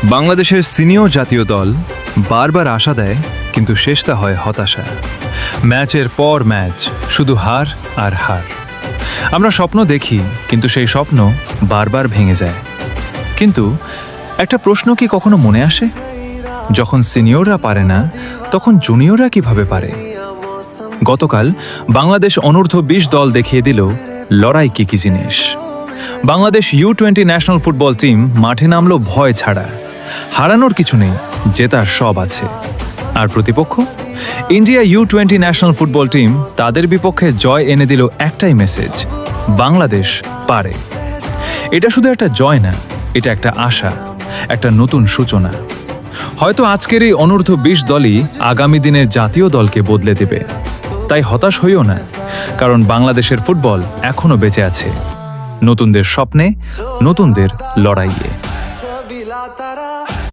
বাংলাদেশের সিনিয়র জাতীয় দল বারবার আশা দেয়, কিন্তু শেষটা হয় হতাশা। ম্যাচের পর ম্যাচ শুধু হার আর হার। আমরা স্বপ্ন দেখি, কিন্তু সেই স্বপ্ন বারবার ভেঙে যায়। কিন্তু একটা প্রশ্ন কি কখনো মনে আসে, যখন সিনিয়ররা পারে না, তখন জুনিয়ররা কিভাবে পারে? গতকাল বাংলাদেশ অনূর্ধ্ব-20 দল দেখিয়ে দিল লড়াই কি কি জিনিস। Bangladesh U20 national football team মাঠে নামলো ভয় ছাড়া। হারানোর কিছু নেই, জেতার সব আছে। আর প্রতিপক্ষ India U20 national football team, তাদের বিপক্ষে জয় এনে দিল একটাই মেসেজ: বাংলাদেশ পারে। এটা শুধু একটা জয় না, এটা একটা আশা, একটা নতুন সূচনা। হয়তো আজকের এই অনূর্ধ্ব-20 দলই আগামী দিনের জাতীয় দলকে বদলে দেবে। তাই হতাশ হইও না, কারণ বাংলাদেশের ফুটবল এখনো বেঁচে আছে, নতুনদের স্বপ্নে, নতুনদের লড়াইয়ে।